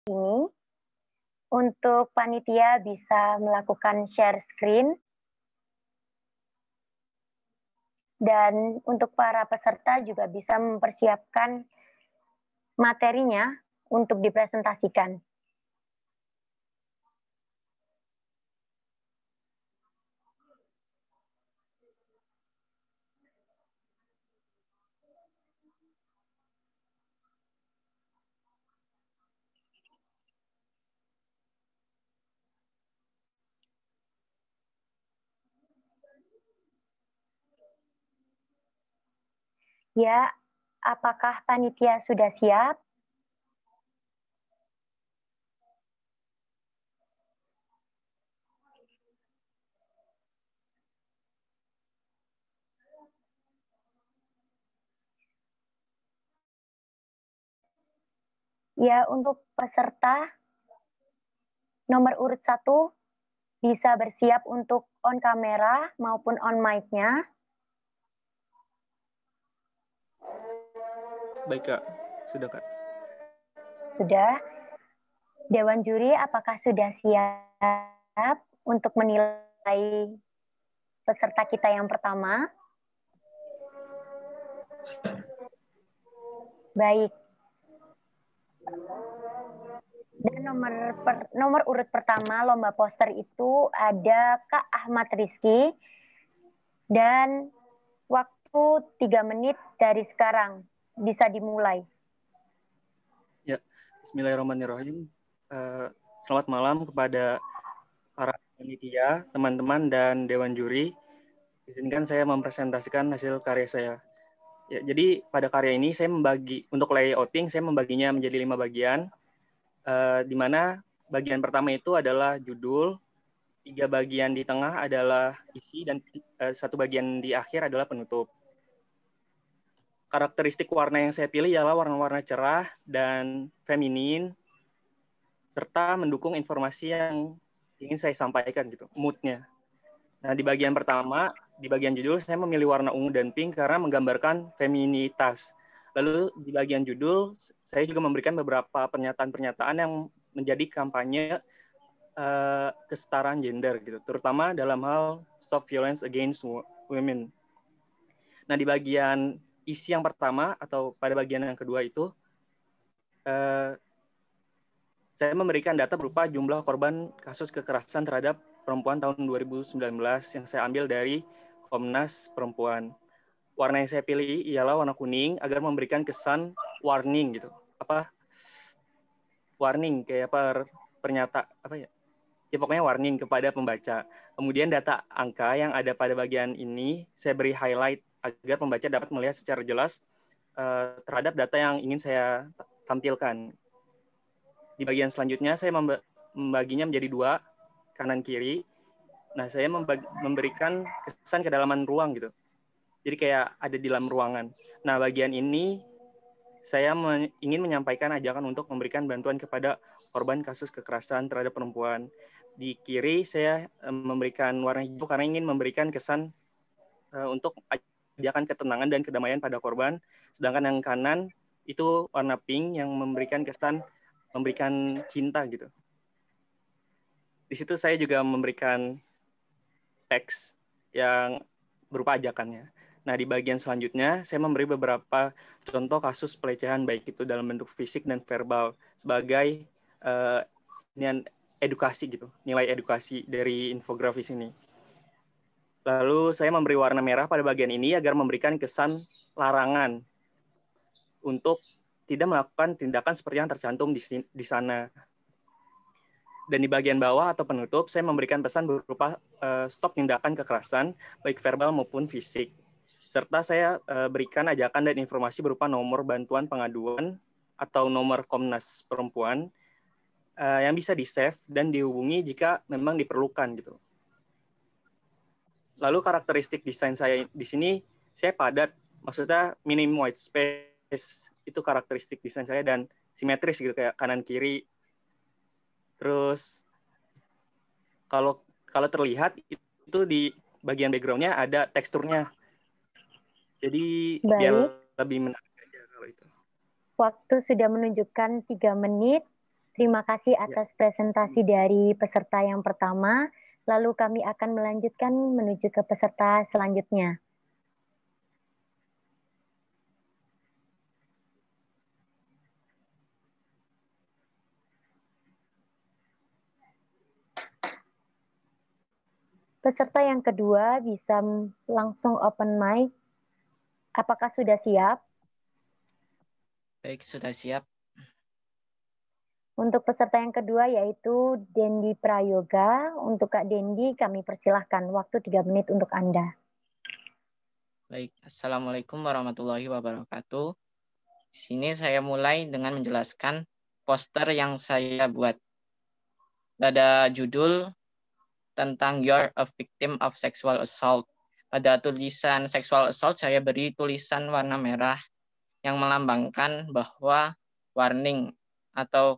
ini, untuk panitia bisa melakukan share screen, dan untuk para peserta juga bisa mempersiapkan materinya untuk dipresentasikan. Ya, apakah panitia sudah siap? Ya, untuk peserta nomor urut 1 bisa bersiap untuk on kamera maupun on mic-nya. Baik, Kak. Sudah, Kak. Sudah. Dewan juri, apakah sudah siap untuk menilai peserta kita yang pertama? Baik. Dan nomor urut pertama lomba poster itu ada Kak Ahmad Rizky. Dan waktu 3 menit dari sekarang bisa dimulai. Ya, Bismillahirrahmanirrahim. Selamat malam kepada para panitia, teman-teman, dan Dewan Juri. Izinkan saya mempresentasikan hasil karya saya. Ya, jadi pada karya ini saya untuk layouting, saya membaginya menjadi 5 bagian, di mana bagian pertama itu adalah judul, 3 bagian di tengah adalah isi, dan 1 bagian di akhir adalah penutup. Karakteristik warna yang saya pilih ialah warna-warna cerah dan feminin, serta mendukung informasi yang ingin saya sampaikan, gitu, mood-nya. Nah, di bagian pertama, di bagian judul, saya memilih warna ungu dan pink karena menggambarkan feminitas. Lalu di bagian judul, saya juga memberikan beberapa pernyataan-pernyataan yang menjadi kampanye kesetaraan gender, gitu, terutama dalam hal stop violence against women. Nah, di bagian isi yang pertama atau pada bagian yang kedua itu, saya memberikan data berupa jumlah korban kasus kekerasan terhadap perempuan tahun 2019 yang saya ambil dari Komnas Perempuan. Warna yang saya pilih ialah warna kuning agar memberikan kesan warning, gitu. Warning kayak ya pokoknya warning kepada pembaca. Kemudian data angka yang ada pada bagian ini saya beri highlight agar pembaca dapat melihat secara jelas terhadap data yang ingin saya tampilkan. Di bagian selanjutnya saya membaginya menjadi 2, kanan kiri. Nah, saya memberikan kesan kedalaman ruang, gitu. Jadi kayak ada di dalam ruangan. Nah, bagian ini saya ingin menyampaikan ajakan untuk memberikan bantuan kepada korban kasus kekerasan terhadap perempuan. Di kiri saya memberikan warna hijau karena ingin memberikan kesan untuk ajakan ketenangan dan kedamaian pada korban. Sedangkan yang kanan itu warna pink yang memberikan kesan memberikan cinta, gitu. Di situ saya juga memberikan teks yang berupa ajakannya. Nah, di bagian selanjutnya saya memberi beberapa contoh kasus pelecehan baik itu dalam bentuk fisik dan verbal sebagai edukasi, gitu, nilai edukasi dari infografis ini. Lalu saya memberi warna merah pada bagian ini agar memberikan kesan larangan untuk tidak melakukan tindakan seperti yang tercantum di sana. Dan di bagian bawah atau penutup, saya memberikan pesan berupa stop tindakan kekerasan, baik verbal maupun fisik. Serta saya berikan ajakan dan informasi berupa nomor bantuan pengaduan atau nomor Komnas Perempuan yang bisa di-save dan dihubungi jika memang diperlukan, gitu. Lalu karakteristik desain saya di sini, saya padat, maksudnya minim white space, itu karakteristik desain saya, dan simetris, gitu, kayak kanan kiri. Terus kalau terlihat itu di bagian background-nya ada teksturnya. Jadi biar lebih menarik aja kalau itu. Waktu sudah menunjukkan 3 menit. Terima kasih atas presentasi dari peserta yang pertama. Lalu kami akan melanjutkan menuju ke peserta selanjutnya. Peserta yang kedua bisa langsung open mic. Apakah sudah siap? Baik, sudah siap. Untuk peserta yang kedua yaitu Dendi Prayoga. Untuk Kak Dendi kami persilahkan waktu 3 menit untuk Anda. Baik, Assalamualaikum warahmatullahi wabarakatuh. Di sini saya mulai dengan menjelaskan poster yang saya buat. Pada judul tentang You're a Victim of Sexual Assault. Pada tulisan sexual assault saya beri tulisan warna merah yang melambangkan bahwa warning atau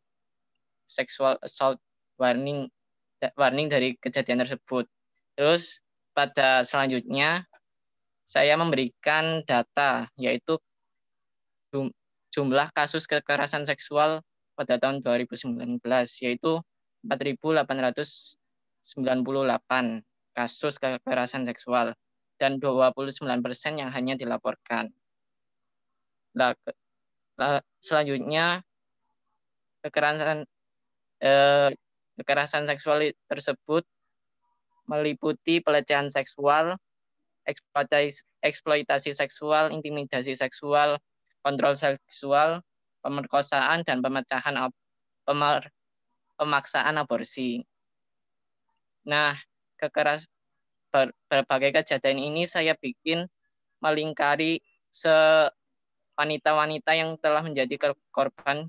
sexual assault warning dari kejadian tersebut. Terus pada selanjutnya saya memberikan data yaitu jumlah kasus kekerasan seksual pada tahun 2019 yaitu 4.898 kasus kekerasan seksual dan 29% yang hanya dilaporkan. Selanjutnya kekerasan seksual tersebut meliputi pelecehan seksual, eksploitasi seksual, intimidasi seksual, kontrol seksual, pemerkosaan, dan pemaksaan aborsi. Nah, berbagai kejadian ini saya bikin melingkari wanita-wanita yang telah menjadi korban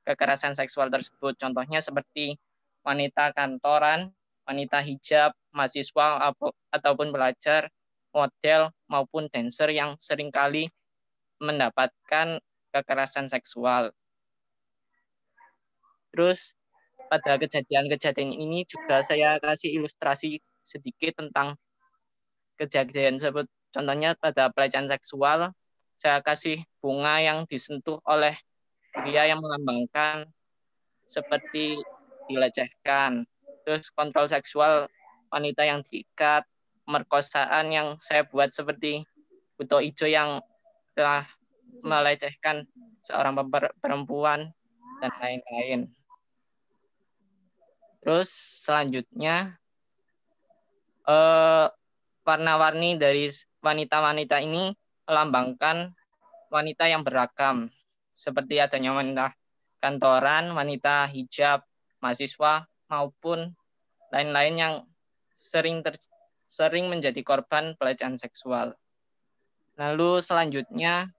kekerasan seksual tersebut. Contohnya seperti wanita kantoran, wanita hijab, mahasiswa ataupun pelajar, model maupun dancer yang seringkali mendapatkan kekerasan seksual. Terus pada kejadian-kejadian ini juga saya kasih ilustrasi sedikit tentang kejadian tersebut. Contohnya pada pelecehan seksual, saya kasih bunga yang disentuh oleh pria yang melambangkan seperti dilecehkan. Terus kontrol seksual wanita yang diikat, pemerkosaan yang saya buat seperti buto ijo yang telah melecehkan seorang perempuan dan lain-lain. Terus selanjutnya warna-warni dari wanita-wanita ini melambangkan wanita yang beragam, seperti adanya wanita kantoran, wanita hijab, mahasiswa, maupun lain-lain yang sering menjadi korban pelecehan seksual. Lalu selanjutnya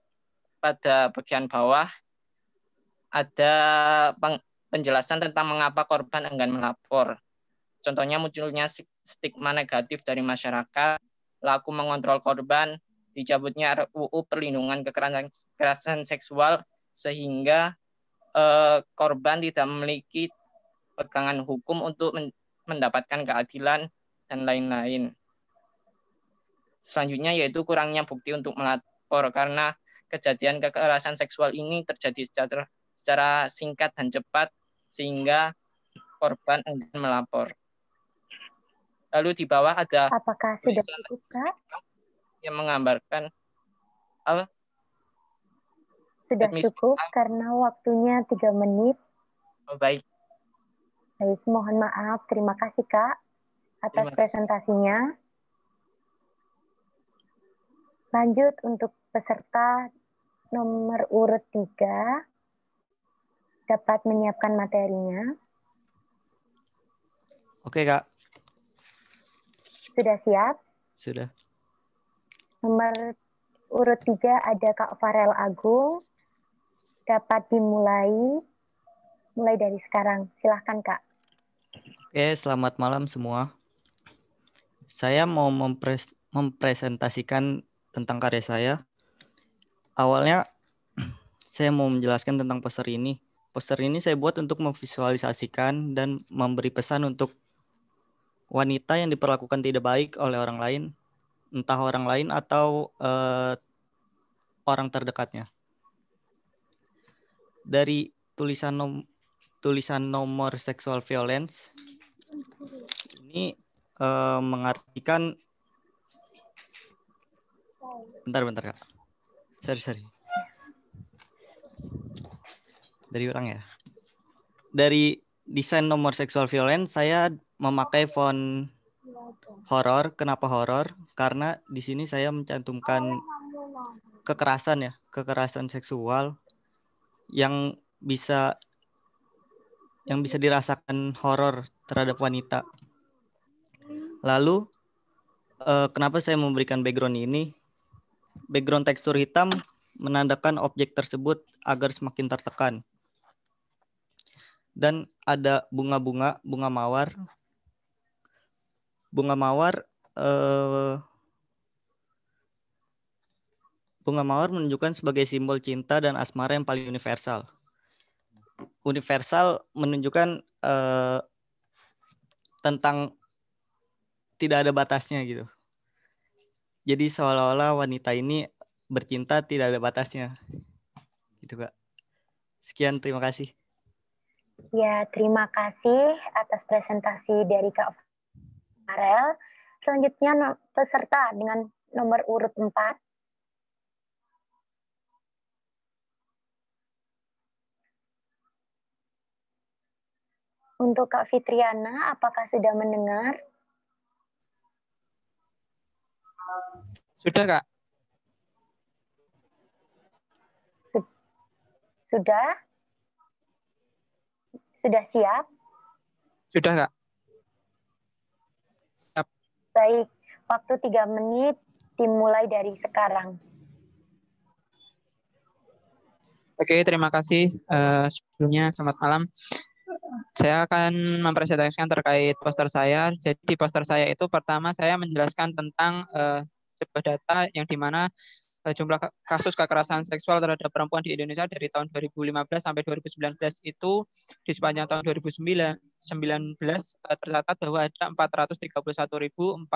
pada bagian bawah ada penjelasan tentang mengapa korban enggan melapor. Contohnya munculnya stigma negatif dari masyarakat, laku mengontrol korban, dicabutnya RUU Perlindungan Kekerasan Seksual, sehingga korban tidak memiliki pegangan hukum untuk mendapatkan keadilan, dan lain-lain. Selanjutnya yaitu kurangnya bukti untuk melapor, karena kejadian kekerasan seksual ini terjadi secara singkat dan cepat, sehingga korban enggan melapor. Lalu di bawah ada apakah sudah cukup, Kak? Yang menggambarkan apa? Sudah cukup karena waktunya 3 menit. Oh, baik. Baik, mohon maaf. Terima kasih, Kak, atas presentasinya. Lanjut untuk peserta nomor urut 3 dapat menyiapkan materinya. Oke, Kak. Sudah siap? Sudah. Nomor urut 3 ada Kak Farel Agung. Dapat dimulai mulai dari sekarang. Silahkan, Kak. Oke, selamat malam semua. Saya mau mempresentasikan tentang karya saya. Awalnya saya mau menjelaskan tentang poster ini. Poster ini saya buat untuk memvisualisasikan dan memberi pesan untuk wanita yang diperlakukan tidak baik oleh orang lain, entah orang lain atau orang terdekatnya. Dari tulisan tulisan nomor sexual violence ini mengartikan bentar Kak. Sorry. Dari orang ya. Dari desain nomor sexual violence saya memakai font horor. Kenapa horor? Karena di sini saya mencantumkan kekerasan seksual yang bisa dirasakan horor terhadap wanita. Lalu kenapa saya memberikan background ini? Background tekstur hitam menandakan objek tersebut agar semakin tertekan. Dan ada bunga mawar. Bunga mawar menunjukkan sebagai simbol cinta dan asmara yang paling universal. Universal menunjukkan tentang tidak ada batasnya gitu. Jadi seolah-olah wanita ini bercinta tidak ada batasnya. Gitu Kak. Sekian, terima kasih. Ya, terima kasih atas presentasi dari Kak Farel. Selanjutnya peserta dengan nomor urut 4. Untuk Kak Fitriana, apakah sudah mendengar? Sudah, Kak. Sudah? Sudah siap? Sudah, Kak. Siap. Baik, waktu 3 menit dimulai dari sekarang. Oke, terima kasih. Sebelumnya, selamat malam. Saya akan mempresentasikan terkait poster saya. Jadi di poster saya itu pertama saya menjelaskan tentang sebuah data yang dimana jumlah kasus kekerasan seksual terhadap perempuan di Indonesia dari tahun 2015 sampai 2019 itu di sepanjang tahun 2019 tercatat bahwa ada 431.471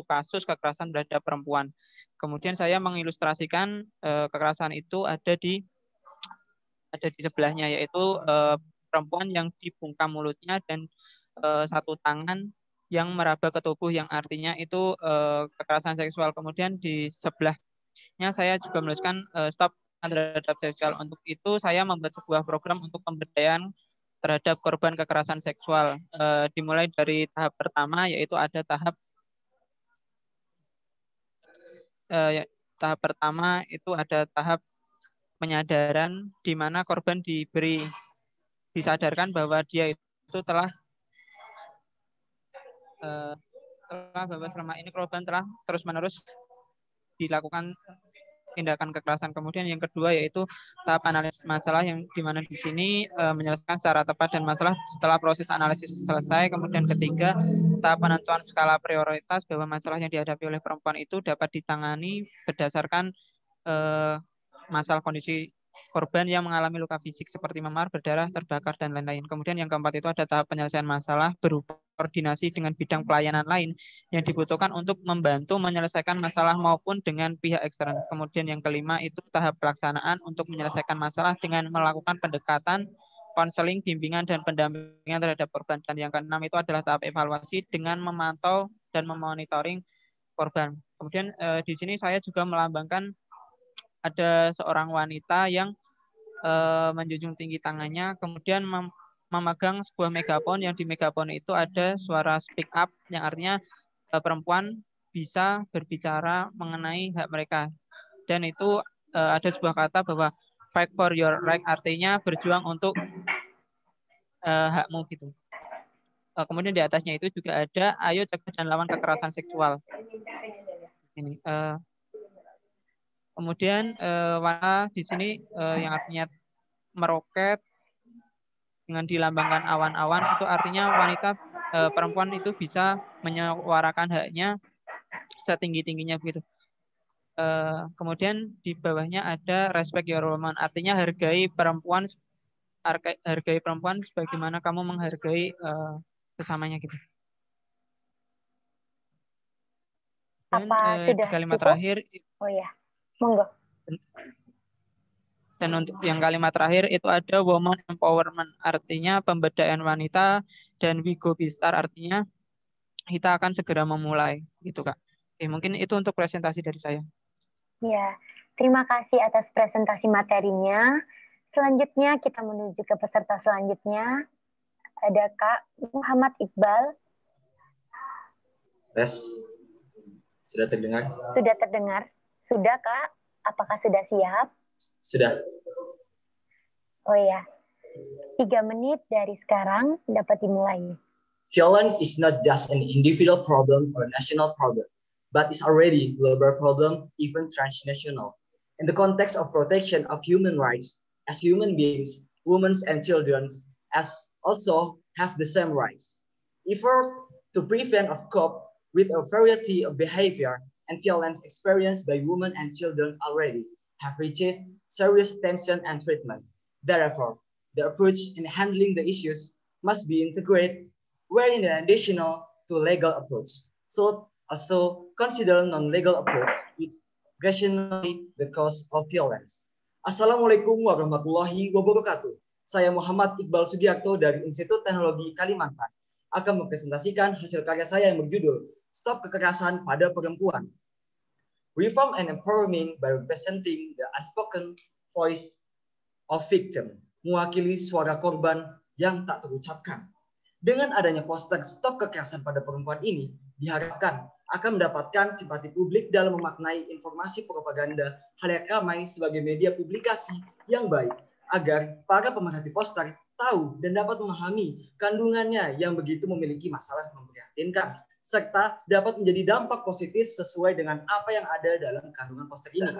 kasus kekerasan terhadap perempuan. Kemudian saya mengilustrasikan kekerasan itu ada di sebelahnya, yaitu perempuan yang dibungkam mulutnya dan satu tangan yang meraba ke tubuh, yang artinya itu kekerasan seksual. Kemudian di sebelahnya saya juga menuliskan stop terhadap seksual. Untuk itu saya membuat sebuah program untuk pemberdayaan terhadap korban kekerasan seksual. Dimulai dari tahap pertama, yaitu ada tahap pertama itu ada tahap penyadaran, di mana korban disadarkan bahwa dia itu telah bahwa selama ini korban telah terus-menerus dilakukan tindakan kekerasan. Kemudian yang kedua yaitu tahap analisis masalah, yang dimana di sini menyelesaikan secara tepat dan masalah setelah proses analisis selesai. Kemudian ketiga, tahap penentuan skala prioritas, bahwa masalah yang dihadapi oleh perempuan itu dapat ditangani berdasarkan masalah kondisi korban yang mengalami luka fisik seperti memar, berdarah, terbakar, dan lain-lain. Kemudian yang keempat itu ada tahap penyelesaian masalah berupa koordinasi dengan bidang pelayanan lain yang dibutuhkan untuk membantu menyelesaikan masalah maupun dengan pihak ekstern. Kemudian yang kelima itu tahap pelaksanaan untuk menyelesaikan masalah dengan melakukan pendekatan, konseling, bimbingan, dan pendampingan terhadap korban. Dan yang keenam itu adalah tahap evaluasi dengan memantau dan memonitoring korban. Kemudian di sini saya juga melambangkan ada seorang wanita yang menjunjung tinggi tangannya, kemudian memegang sebuah megafon, yang di megafon itu ada suara speak up, yang artinya perempuan bisa berbicara mengenai hak mereka. Dan itu ada sebuah kata bahwa fight for your right, artinya berjuang untuk hakmu gitu. Kemudian di atasnya itu juga ada ayo cegah dan lawan kekerasan seksual. Ini kemudian warna di sini yang artinya meroket dengan dilambangkan awan-awan, itu artinya wanita perempuan itu bisa menyuarakan haknya setinggi-tingginya begitu. Kemudian di bawahnya ada respect your woman, artinya hargai perempuan sebagaimana kamu menghargai sesamanya gitu. Dan apa sudah di kalimat cukup? terakhir, oh ya, monggo. Dan untuk yang kalimat terakhir itu ada woman empowerment, artinya pemberdayaan wanita, dan we go Bistar, artinya kita akan segera memulai, gitu Kak. Oke, mungkin itu untuk presentasi dari saya. Ya, terima kasih atas presentasi materinya. Selanjutnya kita menuju ke peserta selanjutnya. Ada Kak Muhammad Iqbal. Tes, sudah terdengar? Sudah terdengar. Sudah Kak, apakah sudah siap? Sudah. Oh ya, 3 menit dari sekarang dapat dimulai. Violence is not just an individual problem or a national problem, but is already a global problem, even transnational. In the context of protection of human rights, as human beings, women and children as also have the same rights. Effort to prevent or cope with a variety of behavior and violence experienced by women and children already have received serious attention and treatment. Therefore, the approach in handling the issues must be integrated, wherein in additional to legal approach, so also consider non-legal approach which rationally the cause of violence. Assalamualaikum warahmatullahi wabarakatuh. Saya Muhammad Iqbal Sudiarto dari Institut Teknologi Kalimantan akan mempresentasikan hasil karya saya yang berjudul Stop Kekerasan pada Perempuan. Reform and Empowerment by Representing the Unspoken Voice of Victim, mewakili suara korban yang tak terucapkan. Dengan adanya poster Stop Kekerasan pada Perempuan ini, diharapkan akan mendapatkan simpati publik dalam memaknai informasi propaganda halayak ramai sebagai media publikasi yang baik, agar para pemerhati poster tahu dan dapat memahami kandungannya yang begitu memiliki masalah memprihatinkan, serta dapat menjadi dampak positif sesuai dengan apa yang ada dalam kandungan poster ini.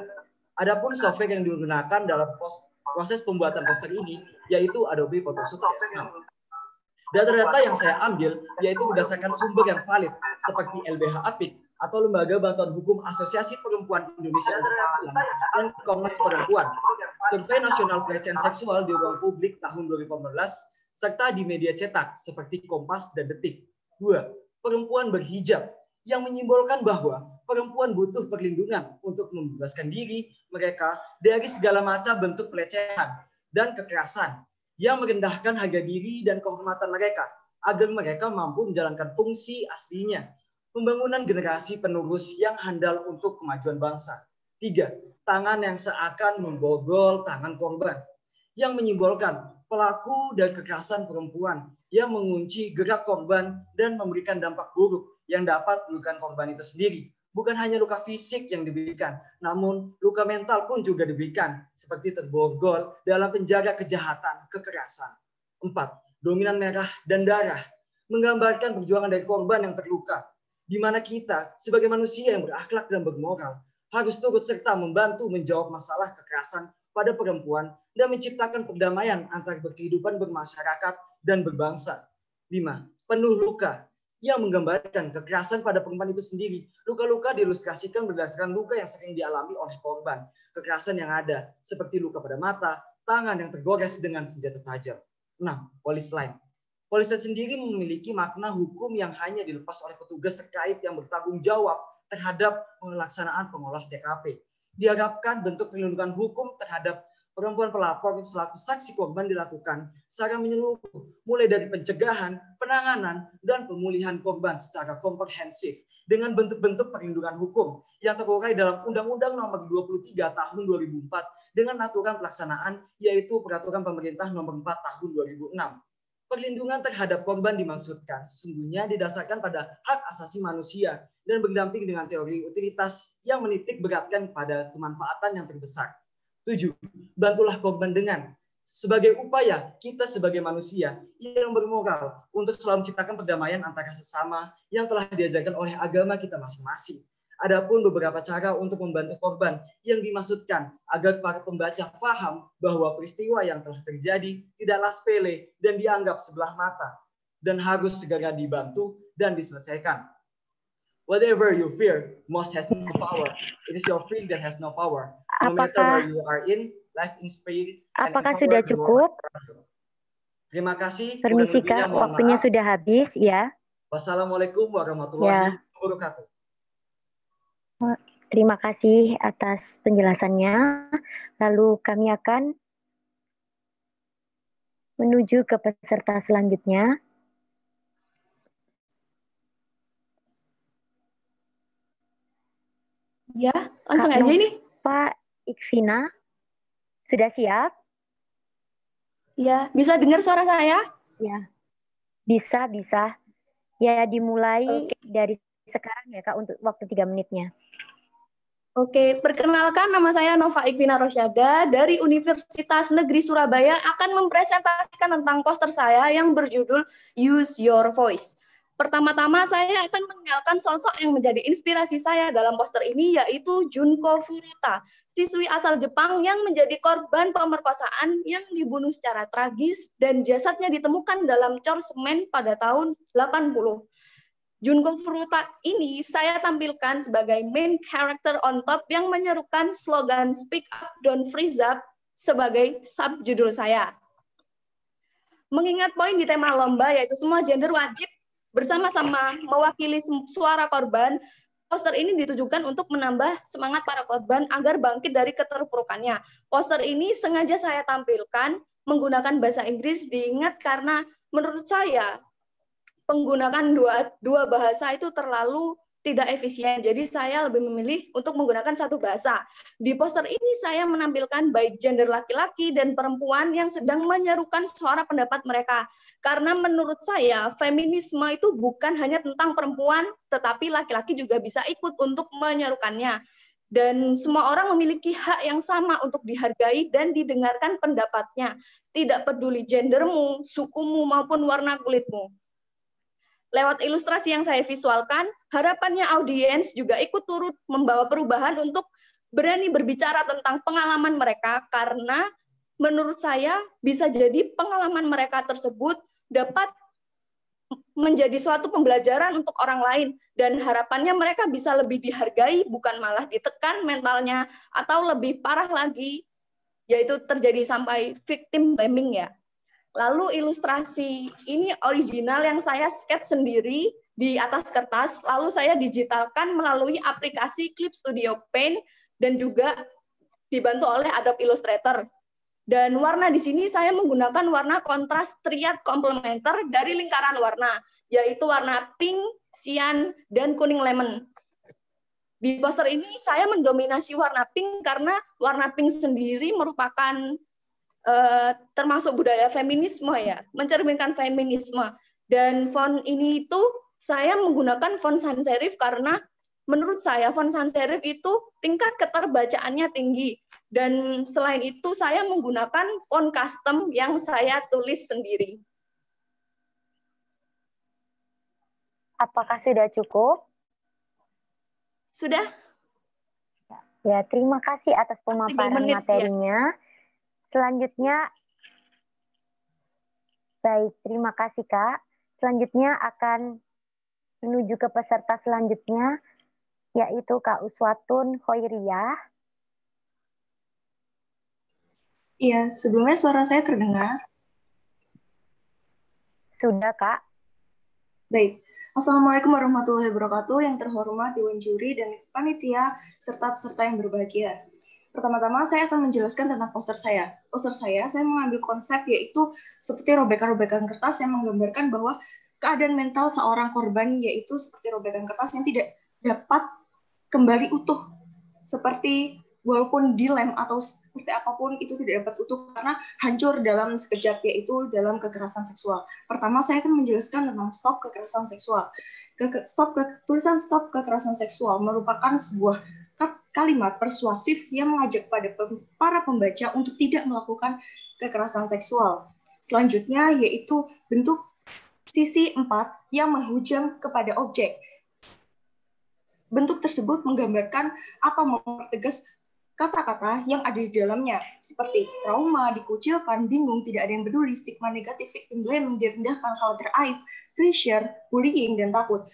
Adapun software yang digunakan dalam proses pembuatan poster ini yaitu Adobe Photoshop CS6. Data-data yang saya ambil yaitu berdasarkan sumber yang valid seperti LBH Apik atau Lembaga Bantuan Hukum Asosiasi Perempuan Indonesia untuk Keadilan dan Komnas Perempuan, Survei Nasional Pelecehan Seksual di Ruang Publik tahun 2015, serta di media cetak seperti Kompas dan Detik. 2. Perempuan berhijab, yang menyimbolkan bahwa perempuan butuh perlindungan untuk membebaskan diri mereka dari segala macam bentuk pelecehan dan kekerasan yang merendahkan harga diri dan kehormatan mereka agar mereka mampu menjalankan fungsi aslinya. Pembangunan generasi penerus yang handal untuk kemajuan bangsa. 3. Tangan yang seakan membogol tangan korban, yang menyimbolkan pelaku dan kekerasan perempuan yang mengunci gerak korban dan memberikan dampak buruk yang dapat melukai korban itu sendiri. Bukan hanya luka fisik yang diberikan, namun luka mental pun juga diberikan, seperti terborgol dalam penjara kejahatan, kekerasan. 4. Dominan merah dan darah, menggambarkan perjuangan dari korban yang terluka, di mana kita sebagai manusia yang berakhlak dan bermoral harus turut serta membantu menjawab masalah kekerasan pada perempuan dan menciptakan perdamaian antar berkehidupan bermasyarakat dan berbangsa. 5. Penuh luka, yang menggambarkan kekerasan pada perempuan itu sendiri. Luka-luka diilustrasikan berdasarkan luka yang sering dialami oleh korban. Kekerasan yang ada, seperti luka pada mata, tangan yang tergores dengan senjata tajam. 6. Polis lain. Polis sendiri memiliki makna hukum yang hanya dilepas oleh petugas terkait yang bertanggung jawab terhadap pelaksanaan pengolah TKP. Diharapkan bentuk perlindungan hukum terhadap perempuan pelapor selaku saksi korban dilakukan secara menyeluruh, mulai dari pencegahan, penanganan, dan pemulihan korban secara komprehensif dengan bentuk-bentuk perlindungan hukum yang terurai dalam Undang-Undang Nomor 23 Tahun 2004 dengan aturan pelaksanaan yaitu Peraturan Pemerintah Nomor 4 Tahun 2006. Perlindungan terhadap korban dimaksudkan sesungguhnya didasarkan pada hak asasi manusia dan berdamping dengan teori utilitas yang menitik beratkan pada kemanfaatan yang terbesar. 7. Bantulah korban dengan sebagai upaya kita sebagai manusia yang bermoral untuk selalu menciptakan perdamaian antara sesama yang telah diajarkan oleh agama kita masing-masing. Adapun beberapa cara untuk membantu korban yang dimaksudkan agar para pembaca paham bahwa peristiwa yang telah terjadi tidaklah sepele dan dianggap sebelah mata dan harus segera dibantu dan diselesaikan. Whatever you fear most has no power. It is your fear that has no power. No matter where you are in, life in spirit. Apakah sudah cukup? Terima kasih. Permisi Kak, waktunya sudah habis ya. Wassalamualaikum warahmatullahi wabarakatuh. terima kasih atas penjelasannya. Lalu kami akan menuju ke peserta selanjutnya. Ya, langsung aja ini. Pak Ikvina, sudah siap? Ya, bisa dengar suara saya? Ya, bisa. Ya, dimulai dari sekarang ya Kak, untuk waktu 3 menitnya. Oke, perkenalkan nama saya Nova Ikvina Rosyada dari Universitas Negeri Surabaya akan mempresentasikan tentang poster saya yang berjudul Use Your Voice. Pertama-tama saya akan mengenalkan sosok yang menjadi inspirasi saya dalam poster ini, yaitu Junko Furuta, siswi asal Jepang yang menjadi korban pemerkosaan yang dibunuh secara tragis dan jasadnya ditemukan dalam cor semen pada tahun 80. Junko Furuta ini saya tampilkan sebagai main character on top yang menyerukan slogan Speak Up, Don't Freeze Up sebagai subjudul saya. Mengingat poin di tema lomba yaitu semua gender wajib bersama-sama mewakili suara korban, poster ini ditujukan untuk menambah semangat para korban agar bangkit dari keterpurukannya. Poster ini sengaja saya tampilkan menggunakan bahasa Inggris, diingat karena menurut saya penggunaan dua bahasa itu terlalu tidak efisien. Jadi saya lebih memilih untuk menggunakan satu bahasa. Di poster ini saya menampilkan baik gender laki-laki dan perempuan yang sedang menyerukan suara pendapat mereka. Karena menurut saya feminisme itu bukan hanya tentang perempuan, tetapi laki-laki juga bisa ikut untuk menyerukannya. Dan semua orang memiliki hak yang sama untuk dihargai dan didengarkan pendapatnya. Tidak peduli gendermu, sukumu, maupun warna kulitmu. Lewat ilustrasi yang saya visualkan, harapannya audiens juga ikut turut membawa perubahan untuk berani berbicara tentang pengalaman mereka, karena menurut saya bisa jadi pengalaman mereka tersebut dapat menjadi suatu pembelajaran untuk orang lain, dan harapannya mereka bisa lebih dihargai, bukan malah ditekan mentalnya, atau lebih parah lagi, yaitu terjadi sampai victim blaming ya. Lalu ilustrasi ini original yang saya sketch sendiri di atas kertas, lalu saya digitalkan melalui aplikasi Clip Studio Paint dan juga dibantu oleh Adobe Illustrator. Dan warna di sini saya menggunakan warna kontras triad komplementer dari lingkaran warna, yaitu warna pink, cyan, dan kuning lemon. Di poster ini saya mendominasi warna pink karena warna pink sendiri merupakan termasuk budaya feminisme ya, mencerminkan feminisme. Dan font ini itu saya menggunakan font sans serif karena menurut saya font sans serif itu tingkat keterbacaannya tinggi. Dan selain itu saya menggunakan font custom yang saya tulis sendiri. Apakah sudah cukup? Sudah? Ya, terima kasih atas pemaparan materinya. Ya. Selanjutnya, baik, terima kasih Kak. Selanjutnya akan menuju ke peserta selanjutnya, yaitu Kak Uswatun Khoiriyah. Iya, sebelumnya suara saya terdengar? Sudah Kak. Baik, Assalamualaikum warahmatullahi wabarakatuh, yang terhormat Dewan Juri dan panitia serta peserta yang berbahagia. Pertama-tama saya akan menjelaskan tentang poster saya. Poster saya mengambil konsep yaitu seperti robekan-robekan kertas yang menggambarkan bahwa keadaan mental seorang korban yaitu seperti robekan kertas yang tidak dapat kembali utuh. Seperti walaupun dilem atau seperti apapun itu tidak dapat utuh karena hancur dalam sekejap, yaitu dalam kekerasan seksual. Pertama saya akan menjelaskan tentang stop kekerasan seksual. Tulisan stop kekerasan seksual merupakan sebuah kalimat persuasif yang mengajak para pembaca untuk tidak melakukan kekerasan seksual. Selanjutnya yaitu bentuk sisi 4 yang menghujam kepada objek. Bentuk tersebut menggambarkan atau mempertegas kata-kata yang ada di dalamnya, seperti trauma, dikucilkan, bingung, tidak ada yang peduli, stigma negatif, victim blaming, direndahkan, khawatir aib, pressure, bullying, dan takut.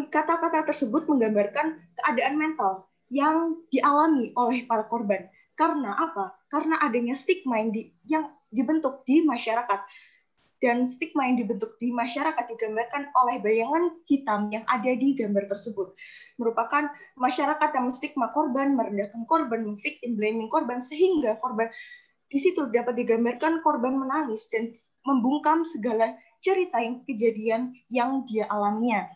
Kata-kata tersebut menggambarkan keadaan mental yang dialami oleh para korban. Karena apa? Karena adanya stigma yang dibentuk di masyarakat. dan stigma yang dibentuk di masyarakat digambarkan oleh bayangan hitam yang ada di gambar tersebut. Merupakan masyarakat yang menstigma korban, merendahkan korban, victim blaming korban, sehingga korban di situ dapat digambarkan korban menangis dan membungkam segala cerita yang kejadian yang dia alaminya.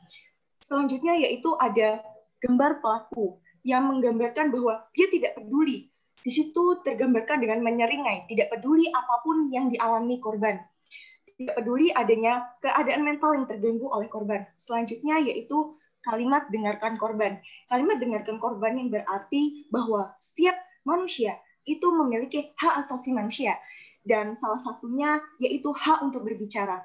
Selanjutnya yaitu ada gambar pelaku yang menggambarkan bahwa dia tidak peduli. Di situ tergambarkan dengan menyeringai, tidak peduli apapun yang dialami korban. Tidak peduli adanya keadaan mental yang terganggu oleh korban. Selanjutnya yaitu kalimat dengarkan korban. Kalimat dengarkan korban yang berarti bahwa setiap manusia itu memiliki hak asasi manusia. Dan salah satunya yaitu hak untuk berbicara.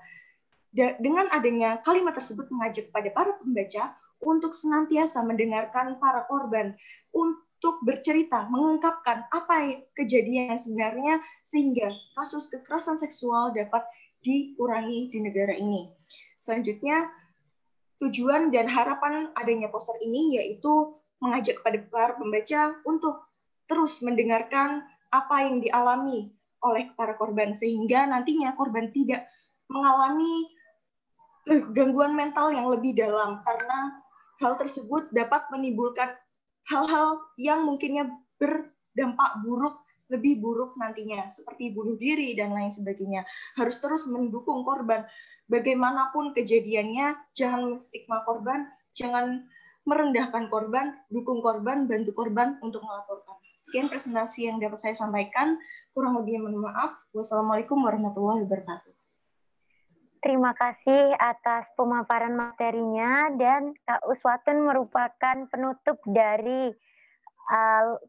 Dengan adanya kalimat tersebut mengajak pada para pembaca untuk senantiasa mendengarkan para korban, untuk bercerita, mengungkapkan apa kejadian yang sebenarnya sehingga kasus kekerasan seksual dapat dikurangi di negara ini. Selanjutnya, tujuan dan harapan adanya poster ini yaitu mengajak kepada para pembaca untuk terus mendengarkan apa yang dialami oleh para korban, sehingga nantinya korban tidak mengalami gangguan mental yang lebih dalam, karena hal tersebut dapat menimbulkan hal-hal yang mungkinnya berdampak buruk, lebih buruk nantinya, seperti bunuh diri dan lain sebagainya. Harus terus mendukung korban. Bagaimanapun kejadiannya, jangan menstigma korban, jangan merendahkan korban, dukung korban, bantu korban untuk melaporkan. Sekian presentasi yang dapat saya sampaikan. Kurang lebih mohon maaf. Wassalamualaikum warahmatullahi wabarakatuh. Terima kasih atas pemaparan materinya, dan Kak Uswatun merupakan penutup dari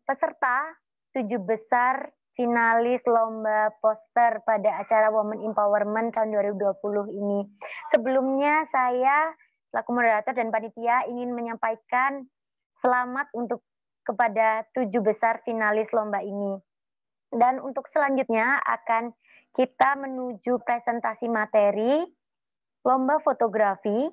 peserta 7 besar finalis lomba poster pada acara Women Empowerment tahun 2020 ini. Sebelumnya saya selaku moderator dan panitia ingin menyampaikan selamat untuk kepada 7 besar finalis lomba ini. Dan untuk selanjutnya akan kita menuju presentasi materi lomba fotografi.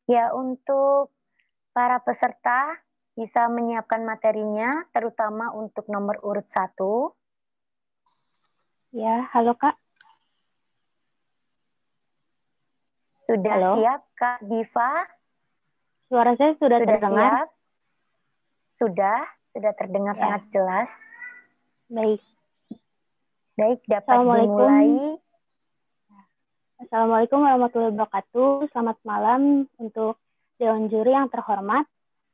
Ya, untuk para peserta bisa menyiapkan materinya, terutama untuk nomor urut 1. Ya, halo Kak. Sudah Halo. siap Kak Diva? Suara saya sudah terdengar? Siap? Sudah terdengar Ya. sangat jelas. Baik. Baik, dapat Assalamualaikum. dimulai. Assalamualaikum warahmatullahi wabarakatuh. Selamat malam untuk Dewan Juri yang terhormat,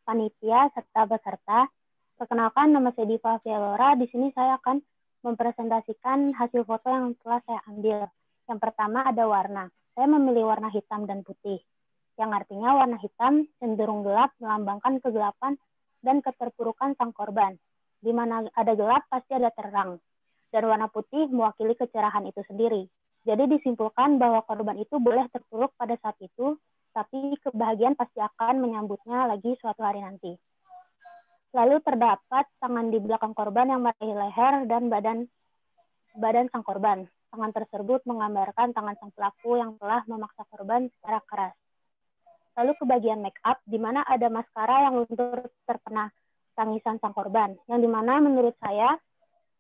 panitia, serta peserta. Perkenalkan, nama saya Diva Vialora. Di sini saya akan mempresentasikan hasil foto yang telah saya ambil. Yang pertama ada warna. Saya memilih warna hitam dan putih, yang artinya warna hitam cenderung gelap melambangkan kegelapan dan keterpurukan sang korban. Di mana ada gelap pasti ada terang. Dan warna putih mewakili kecerahan itu sendiri. Jadi disimpulkan bahwa korban itu boleh terpuruk pada saat itu, tapi kebahagiaan pasti akan menyambutnya lagi suatu hari nanti. Lalu terdapat tangan di belakang korban yang meraih leher dan badan sang korban. Tangan tersebut menggambarkan tangan sang pelaku yang telah memaksa korban secara keras. Lalu ke bagian make up, di mana ada maskara yang luntur terkena tangisan sang korban, yang dimana menurut saya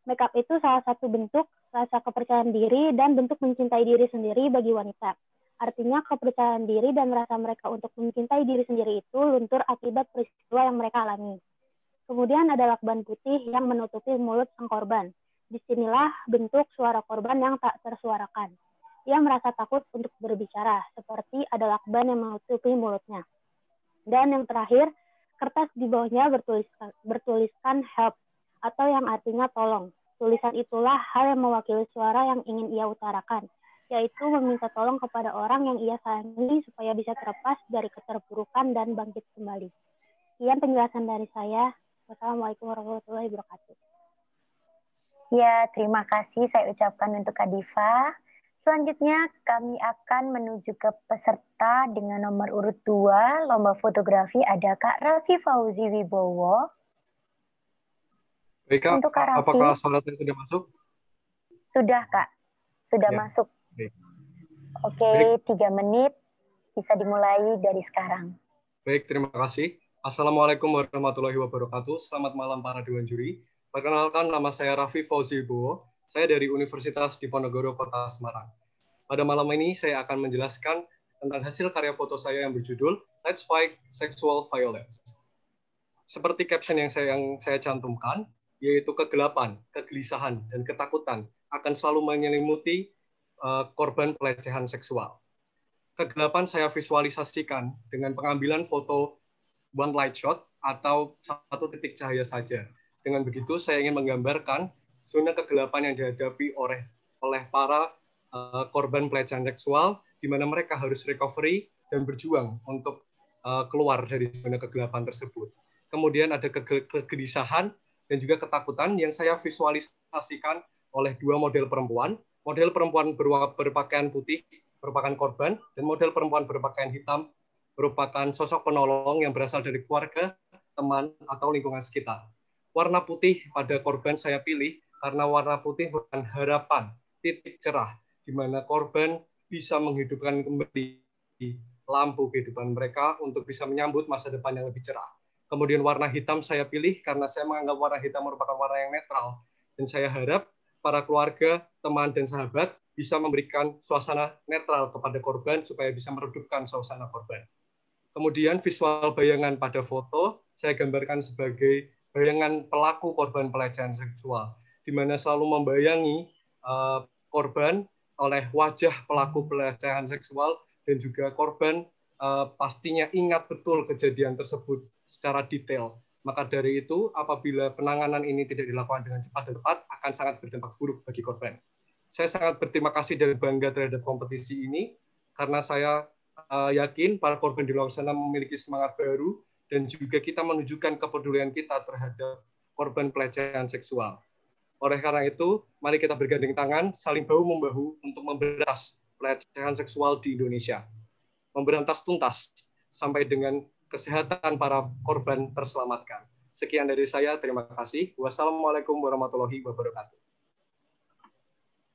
make up itu salah satu bentuk rasa kepercayaan diri dan bentuk mencintai diri sendiri bagi wanita. Artinya kepercayaan diri dan rasa mereka untuk mencintai diri sendiri itu luntur akibat peristiwa yang mereka alami. Kemudian ada lakban putih yang menutupi mulut sang korban. Disinilah bentuk suara korban yang tak tersuarakan. Ia merasa takut untuk berbicara, seperti ada lakban yang menutupi mulutnya. Dan yang terakhir, kertas di bawahnya bertuliskan help, atau yang artinya tolong. Tulisan itulah hal yang mewakili suara yang ingin ia utarakan, yaitu meminta tolong kepada orang yang ia sayangi supaya bisa terlepas dari keterpurukan dan bangkit kembali. Sekian penjelasan dari saya. Wassalamualaikum warahmatullahi wabarakatuh. Ya, terima kasih saya ucapkan untuk Kak Diva. Selanjutnya kami akan menuju ke peserta dengan nomor urut 2, lomba fotografi, ada Kak Raffi Fauzi Wibowo. Baik, Kak. Untuk Kak Raffi, Apakah suara saya sudah masuk? Sudah, Kak. Sudah Ya. masuk. Baik. Oke, 3 menit bisa dimulai dari sekarang. Baik, terima kasih. Assalamualaikum warahmatullahi wabarakatuh. Selamat malam para dewan juri. Perkenalkan, nama saya Raffi Fauzi Bowo. Saya dari Universitas Diponegoro, Kota Semarang. Pada malam ini saya akan menjelaskan tentang hasil karya foto saya yang berjudul Let's Fight Sexual Violence. Seperti caption yang saya cantumkan, yaitu kegelapan, kegelisahan, dan ketakutan akan selalu menyelimuti korban pelecehan seksual. Kegelapan saya visualisasikan dengan pengambilan foto one light shot atau satu titik cahaya saja. Dengan begitu, saya ingin menggambarkan zona kegelapan yang dihadapi oleh para korban pelecehan seksual, di mana mereka harus recovery dan berjuang untuk keluar dari zona kegelapan tersebut. Kemudian ada kegelisahan dan juga ketakutan yang saya visualisasikan oleh dua model perempuan. Model perempuan berpakaian putih merupakan korban, dan model perempuan berpakaian hitam merupakan sosok penolong yang berasal dari keluarga, teman, atau lingkungan sekitar. Warna putih pada korban saya pilih karena warna putih merupakan harapan, titik cerah, di mana korban bisa menghidupkan kembali lampu kehidupan mereka untuk bisa menyambut masa depan yang lebih cerah. Kemudian warna hitam saya pilih karena saya menganggap warna hitam merupakan warna yang netral, dan saya harap para keluarga, teman, dan sahabat bisa memberikan suasana netral kepada korban supaya bisa meredupkan suasana korban. Kemudian visual bayangan pada foto saya gambarkan sebagai bayangan pelaku korban pelecehan seksual, di mana selalu membayangi korban oleh wajah pelaku pelecehan seksual, dan juga korban pastinya ingat betul kejadian tersebut secara detail. Maka dari itu, apabila penanganan ini tidak dilakukan dengan cepat dan tepat, akan sangat berdampak buruk bagi korban. Saya sangat berterima kasih dan bangga terhadap kompetisi ini, karena saya yakin para korban di luar sana memiliki semangat baru, dan juga kita menunjukkan kepedulian kita terhadap korban pelecehan seksual. Oleh karena itu, mari kita bergandeng tangan, saling bahu-membahu untuk memberantas pelecehan seksual di Indonesia. Memberantas tuntas, sampai dengan kesehatan para korban terselamatkan. Sekian dari saya, terima kasih. Wassalamualaikum warahmatullahi wabarakatuh.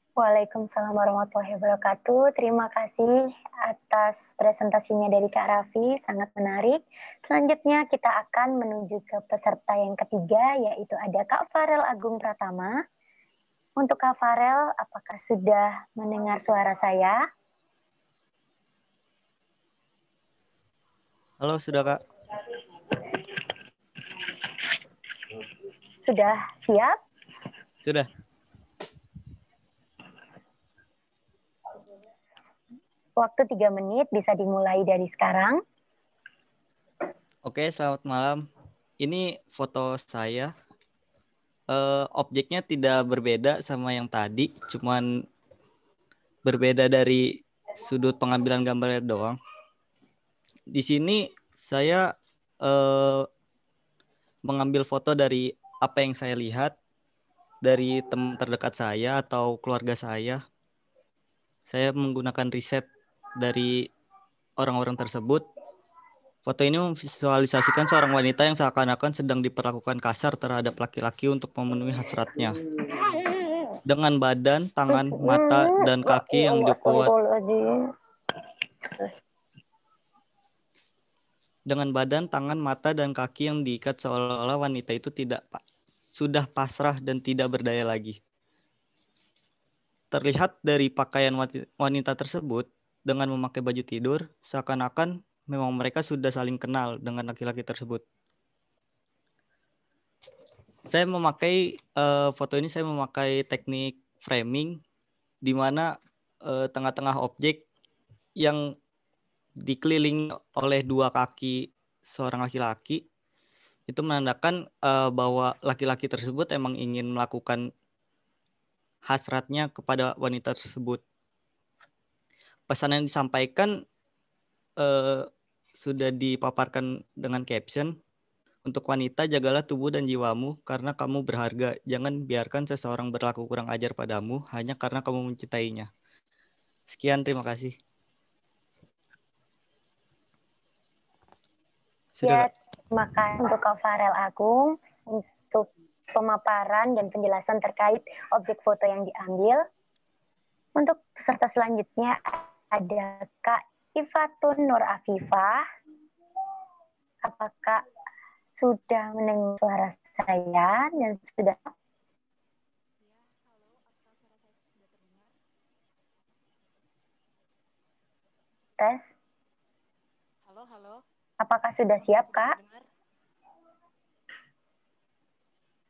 Waalaikumsalam warahmatullahi wabarakatuh. Terima kasih atas presentasinya dari Kak Raffi, sangat menarik. Selanjutnya kita akan menuju ke peserta yang ketiga, yaitu ada Kak Farel Agung Pratama. Untuk Kak Farel, apakah sudah mendengar suara saya? Halo, sudah Kak? Sudah siap? Sudah. Waktu 3 menit, bisa dimulai dari sekarang. Oke, selamat malam. Ini foto saya. Objeknya tidak berbeda sama yang tadi, cuman berbeda dari sudut pengambilan gambarnya doang. Di sini saya mengambil foto dari apa yang saya lihat dari teman terdekat saya atau keluarga saya. Saya menggunakan riset dari orang-orang tersebut. Foto ini memvisualisasikan seorang wanita yang seakan-akan sedang diperlakukan kasar terhadap laki-laki untuk memenuhi hasratnya. Dengan badan, tangan, mata, dan kaki yang dikuat. Dengan badan, tangan, mata, dan kaki yang diikat seolah-olah wanita itu sudah pasrah dan tidak berdaya lagi. Terlihat dari pakaian wanita tersebut dengan memakai baju tidur, seakan-akan memang mereka sudah saling kenal dengan laki-laki tersebut. Saya memakai foto ini, saya memakai teknik framing, di mana tengah-tengah objek yang dikelilingi oleh dua kaki seorang laki-laki, itu menandakan bahwa laki-laki tersebut emang ingin melakukan hasratnya kepada wanita tersebut. Pesan yang disampaikan sudah dipaparkan dengan caption, untuk wanita jagalah tubuh dan jiwamu karena kamu berharga. Jangan biarkan seseorang berlaku kurang ajar padamu hanya karena kamu mencintainya. Sekian, terima kasih. Ya, terima kasih untuk Kak Farel Agung untuk pemaparan dan penjelasan terkait objek foto yang diambil. Untuk peserta selanjutnya ada Kak Ifatun Nur Afifah. apakah sudah mendengar suara saya dan sudah tes? Halo. Apakah sudah siap, Kak?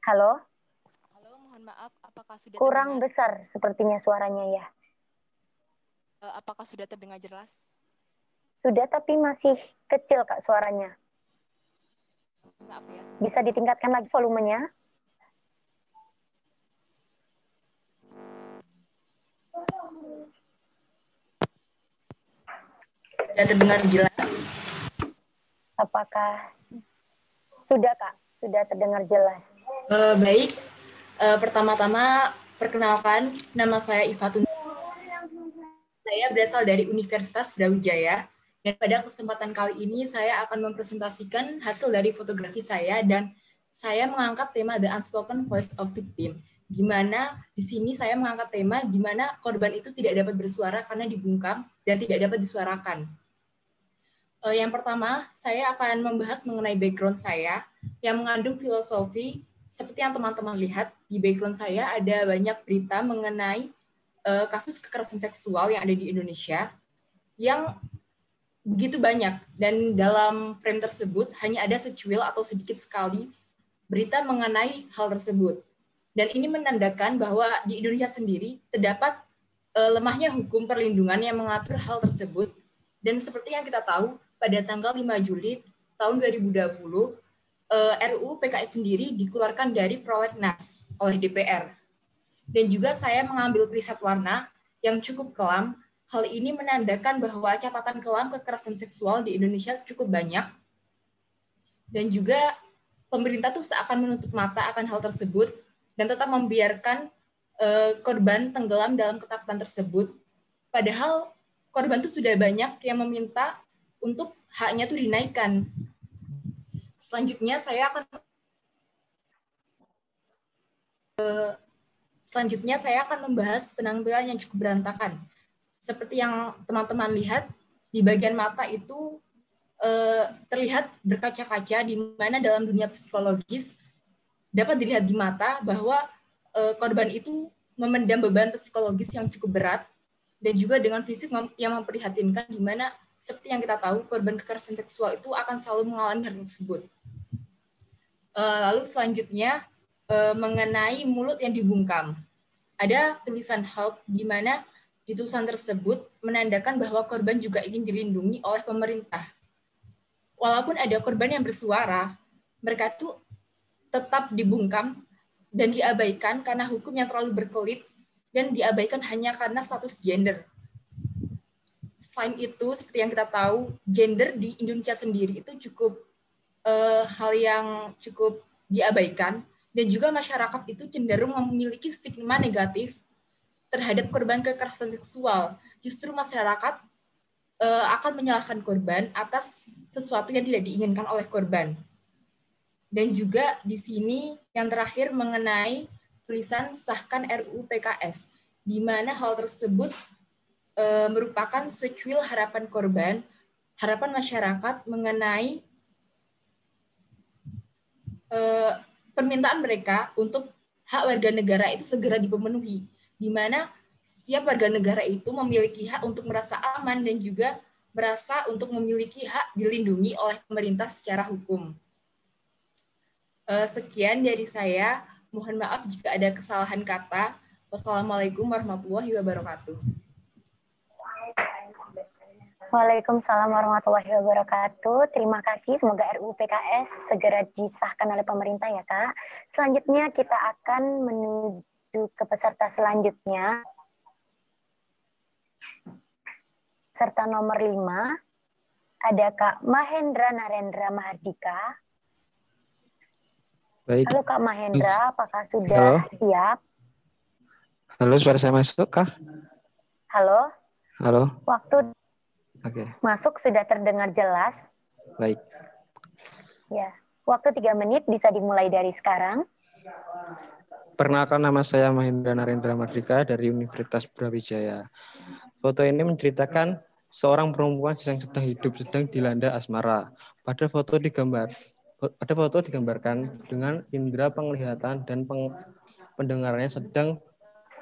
Halo? Halo, mohon maaf, apakah sudah Kurang terdengar? besar sepertinya suaranya ya. Apakah sudah terdengar jelas? Sudah, tapi masih kecil, Kak, suaranya. Maaf ya. Bisa ditingkatkan lagi volumenya? Sudah terdengar jelas? Apakah sudah, Kak? Sudah terdengar jelas? Baik. Pertama-tama, perkenalkan, nama saya Ifatun. Saya berasal dari Universitas Brawijaya. Dan pada kesempatan kali ini, saya akan mempresentasikan hasil dari fotografi saya, dan saya mengangkat tema The Unspoken Voice of Victim, di mana di sini saya mengangkat tema di mana korban itu tidak dapat bersuara karena dibungkam dan tidak dapat disuarakan. Yang pertama, saya akan membahas mengenai background saya yang mengandung filosofi. Seperti yang teman-teman lihat, di background saya ada banyak berita mengenai kasus kekerasan seksual yang ada di Indonesia yang begitu banyak, dan dalam frame tersebut hanya ada secuil atau sedikit sekali berita mengenai hal tersebut. Dan ini menandakan bahwa di Indonesia sendiri terdapat lemahnya hukum perlindungan yang mengatur hal tersebut. Dan seperti yang kita tahu, pada tanggal 5 Juli tahun 2020, RUU PKS sendiri dikeluarkan dari prolegnas oleh DPR. Dan juga saya mengambil preset warna yang cukup kelam. Hal ini menandakan bahwa catatan kelam kekerasan seksual di Indonesia cukup banyak. Dan juga pemerintah tuh seakan menutup mata akan hal tersebut dan tetap membiarkan korban tenggelam dalam ketakutan tersebut. Padahal korban tuh sudah banyak yang meminta untuk haknya tuh dinaikkan. Selanjutnya saya akan membahas penampilan yang cukup berantakan. Seperti yang teman-teman lihat, di bagian mata itu terlihat berkaca-kaca, di mana dalam dunia psikologis dapat dilihat di mata bahwa korban itu memendam beban psikologis yang cukup berat, dan juga dengan fisik yang memprihatinkan, di mana seperti yang kita tahu, korban kekerasan seksual itu akan selalu mengalami hal tersebut. Lalu selanjutnya, mengenai mulut yang dibungkam. Ada tulisan help, di mana di tulisan tersebut menandakan bahwa korban juga ingin dilindungi oleh pemerintah. Walaupun ada korban yang bersuara, mereka itu tetap dibungkam dan diabaikan karena hukum yang terlalu berkelit, dan diabaikan hanya karena status gender. Selain itu, seperti yang kita tahu, gender di Indonesia sendiri itu cukup hal yang cukup diabaikan, dan juga masyarakat itu cenderung memiliki stigma negatif terhadap korban kekerasan seksual. Justru masyarakat akan menyalahkan korban atas sesuatu yang tidak diinginkan oleh korban. Dan juga di sini yang terakhir mengenai tulisan sahkan RUU PKS, di mana hal tersebut merupakan secuil harapan korban, harapan masyarakat mengenai permintaan mereka untuk hak warga negara itu segera dipenuhi, di mana setiap warga negara itu memiliki hak untuk merasa aman dan juga merasa untuk memiliki hak dilindungi oleh pemerintah secara hukum. Sekian dari saya. Mohon maaf jika ada kesalahan kata. Wassalamualaikum warahmatullahi wabarakatuh. Waalaikumsalam warahmatullahi wabarakatuh. Terima kasih. Semoga RUU PKS segera disahkan oleh pemerintah ya, Kak. Selanjutnya kita akan menuju ke peserta selanjutnya. Serta nomor 5, ada Kak Mahendra Narendra Mahardika. Baik. Halo Kak Mahendra, apakah sudah siap? Halo, suara saya masuk kah? Halo? Halo. Waktu masuk sudah terdengar jelas? Baik. Ya, waktu 3 menit bisa dimulai dari sekarang. Perkenalkan, nama saya Mahendra Narendra Mahardika dari Universitas Brawijaya. Foto ini menceritakan seorang perempuan sedang hidup sedang dilanda asmara. Pada foto digambarkan dengan indera penglihatan dan pendengarannya sedang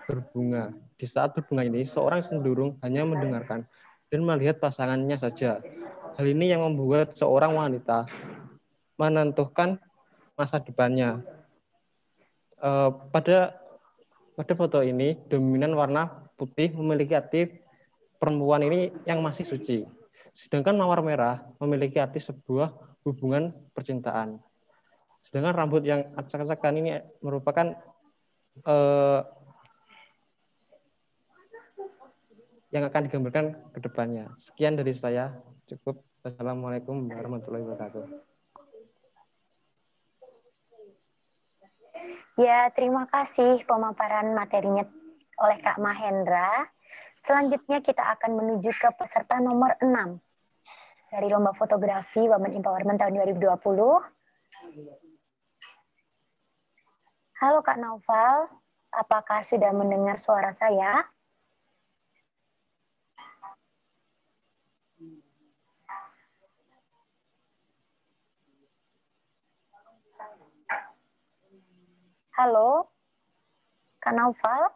berbunga. Di saat berbunga ini, seorang cenderung hanya mendengarkan dan melihat pasangannya saja. Hal ini yang membuat seorang wanita menentukan masa depannya. Pada foto ini, dominan warna putih memiliki arti perempuan ini yang masih suci. Sedangkan mawar merah memiliki arti sebuah hubungan percintaan. Sedangkan rambut yang acak-acakan ini merupakan yang akan digambarkan ke depannya. Sekian dari saya. Cukup. Wassalamualaikum warahmatullahi wabarakatuh. Ya, terima kasih pemaparan materinya oleh Kak Mahendra. Selanjutnya kita akan menuju ke peserta nomor 6 dari Lomba Fotografi Women Empowerment tahun 2020. Halo Kak Naufal, apakah sudah mendengar suara saya? Halo, Kak Naufal?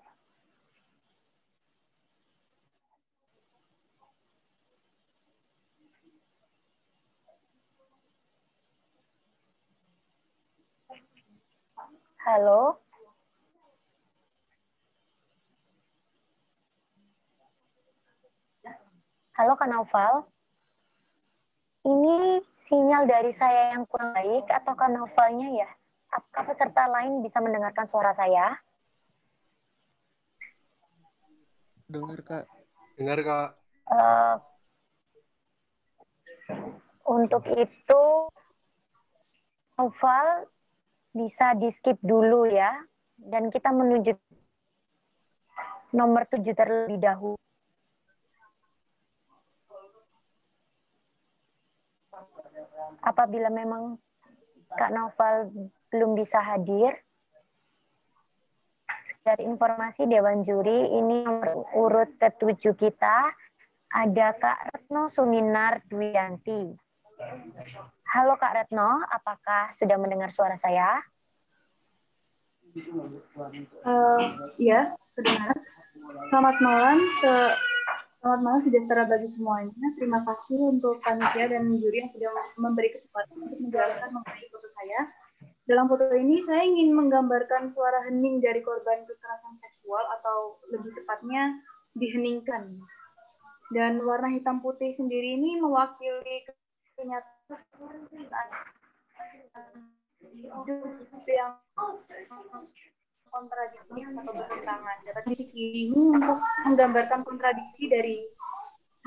Halo? Halo Kak Naufal? Ini sinyal dari saya yang kurang baik atau Kak Naufalnya ya? Apakah peserta lain bisa mendengarkan suara saya? Dengar, Kak. Dengar, Kak. Untuk itu, Naufal bisa di-skip dulu ya. Dan kita menuju nomor 7 terlebih dahulu. Apabila memang Kak Naufal belum bisa hadir, dari informasi Dewan Juri, ini nomor urut ke-7 kita, ada Kak Retno Suminar Dwiyanti. Halo Kak Retno, apakah sudah mendengar suara saya? Ya, terdengar. Selamat malam, selamat malam sejahtera bagi semuanya. Terima kasih untuk panitia dan juri yang sudah memberi kesempatan untuk menjelaskan mengenai foto saya. Dalam foto ini saya ingin menggambarkan suara hening dari korban kekerasan seksual atau lebih tepatnya diheningkan. Dan warna hitam putih sendiri ini mewakili kenyataan hidup yang kontradiktif atau bertentangan. Dapat di sini untuk menggambarkan kontradiksi dari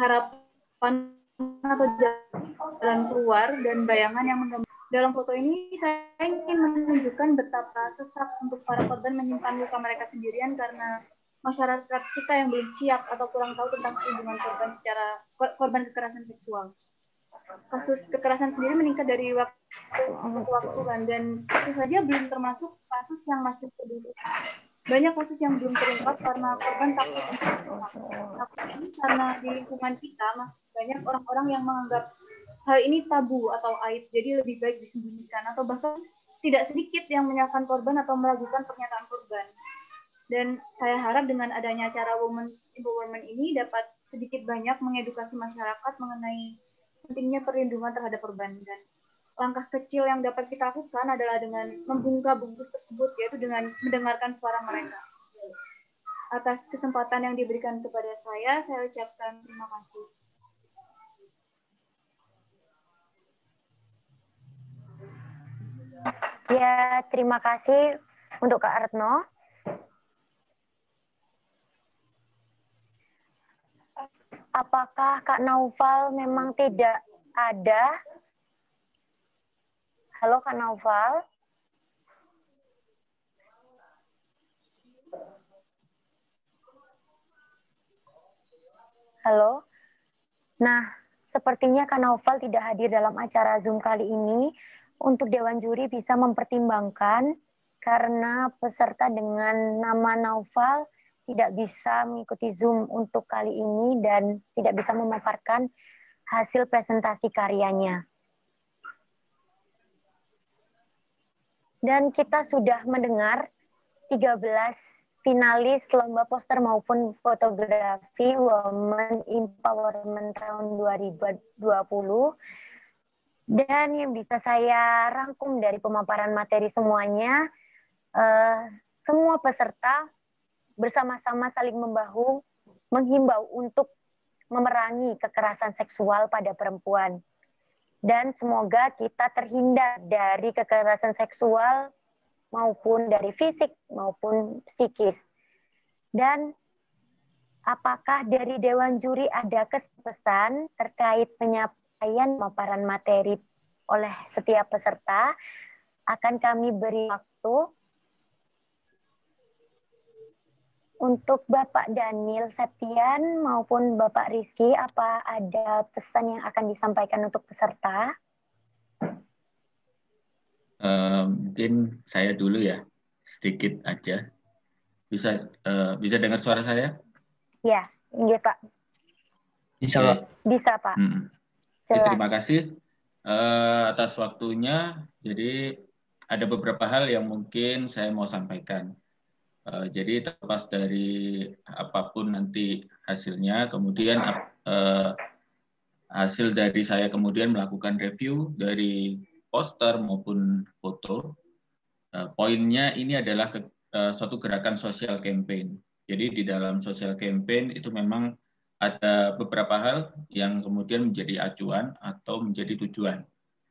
harapan atau jalan keluar dan bayangan yang menggambarkan. Dalam foto ini saya ingin menunjukkan betapa sesak untuk para korban menyimpan luka mereka sendirian karena masyarakat kita yang belum siap atau kurang tahu tentang perlindungan korban secara korban kekerasan seksual. Kasus kekerasan sendiri meningkat dari waktu ke waktu kan, dan itu saja belum termasuk kasus yang masih terurus. Banyak kasus yang belum terungkap karena korban takut untuk terungkap. Takut ini karena di lingkungan kita masih banyak orang-orang yang menganggap hal ini tabu atau aib, jadi lebih baik disembunyikan, atau bahkan tidak sedikit yang menyalahkan korban atau meragukan pernyataan korban. Dan saya harap dengan adanya acara Women's Empowerment ini dapat sedikit banyak mengedukasi masyarakat mengenai pentingnya perlindungan terhadap korban. Dan langkah kecil yang dapat kita lakukan adalah dengan membuka bungkus tersebut, yaitu dengan mendengarkan suara mereka. Atas kesempatan yang diberikan kepada saya ucapkan terima kasih. Ya, terima kasih untuk Kak Retno. Apakah Kak Naufal memang tidak ada? Halo Kak Naufal. Halo. Nah, sepertinya Kak Naufal tidak hadir dalam acara Zoom kali ini. Untuk Dewan Juri bisa mempertimbangkan karena peserta dengan nama Naufal tidak bisa mengikuti Zoom untuk kali ini dan tidak bisa memaparkan hasil presentasi karyanya. Dan kita sudah mendengar 13 finalis lomba poster maupun fotografi Women Empowerment tahun 2020. Dan yang bisa saya rangkum dari pemaparan materi semuanya, semua peserta bersama-sama saling membahu, menghimbau untuk memerangi kekerasan seksual pada perempuan. Dan semoga kita terhindar dari kekerasan seksual maupun dari fisik maupun psikis. Dan apakah dari Dewan Juri ada kesan terkait penyampaian pemaparan materi oleh setiap peserta? Akan kami beri waktu untuk Bapak Daniel Septian maupun Bapak Rizky, apa ada pesan yang akan disampaikan untuk peserta? Mungkin saya dulu ya, sedikit aja. Bisa dengar suara saya? Ya, iya Pak. Bisa, Pak. Bisa Pak. Ya, terima kasih atas waktunya. Jadi ada beberapa hal yang mungkin saya mau sampaikan. Jadi terlepas dari apapun nanti hasilnya, kemudian hasil dari saya kemudian melakukan review dari poster maupun foto, poinnya ini adalah suatu gerakan social campaign. Jadi di dalam social campaign itu memang ada beberapa hal yang kemudian menjadi acuan atau menjadi tujuan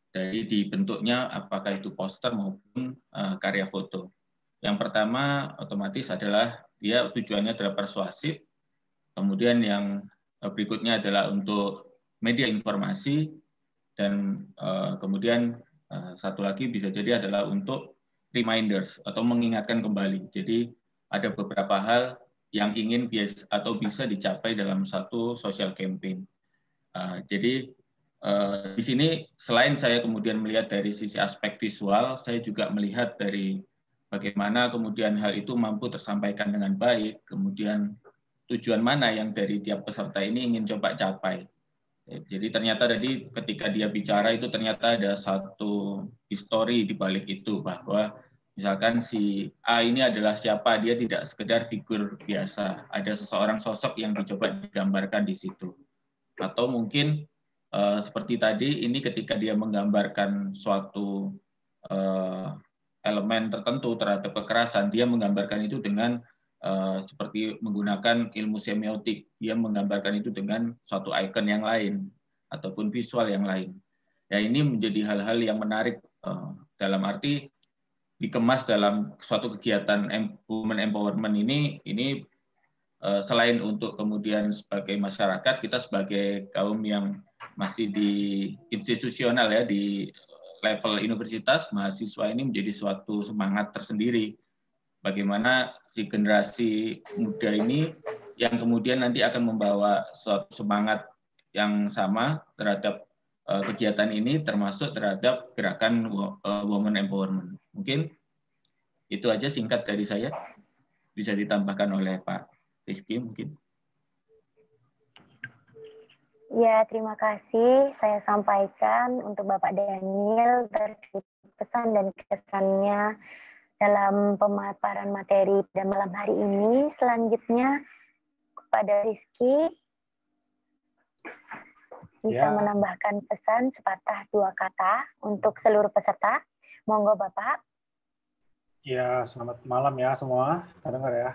dari dibentuknya apakah itu poster maupun karya foto. Yang pertama otomatis adalah dia tujuannya adalah persuasif, kemudian yang berikutnya adalah untuk media informasi, dan kemudian satu lagi bisa jadi adalah untuk reminders atau mengingatkan kembali. Jadi ada beberapa hal yang ingin atau bisa dicapai dalam satu social campaign. Jadi di sini selain saya kemudian melihat dari sisi aspek visual, saya juga melihat dari bagaimana kemudian hal itu mampu tersampaikan dengan baik, kemudian tujuan mana yang dari tiap peserta ini ingin coba capai. Jadi ternyata tadi ketika dia bicara itu ternyata ada satu histori di balik itu, bahwa misalkan si A ini adalah siapa, dia tidak sekedar figur biasa, ada seseorang sosok yang dicoba digambarkan di situ. Atau mungkin seperti tadi, ini ketika dia menggambarkan suatu elemen tertentu terhadap kekerasan, dia menggambarkan itu dengan seperti menggunakan ilmu semiotik, dia menggambarkan itu dengan suatu icon yang lain ataupun visual yang lain. Ya, ini menjadi hal-hal yang menarik dalam arti dikemas dalam suatu kegiatan women empowerment ini selain untuk kemudian sebagai masyarakat, kita sebagai kaum yang masih di institusional ya, di level universitas, mahasiswa ini menjadi suatu semangat tersendiri. Bagaimana si generasi muda ini yang kemudian nanti akan membawa suatu semangat yang sama terhadap kegiatan ini, termasuk terhadap gerakan women empowerment. Mungkin itu aja singkat dari saya. Bisa ditambahkan oleh Pak Rizky mungkin. Ya, terima kasih. Saya sampaikan untuk Bapak Daniel terkait pesan dan kesannya dalam pemaparan materi pada malam hari ini. Selanjutnya kepada Rizky bisa menambahkan pesan sepatah dua kata untuk seluruh peserta. Monggo Bapak. Ya, selamat malam ya semua. Kita dengar ya.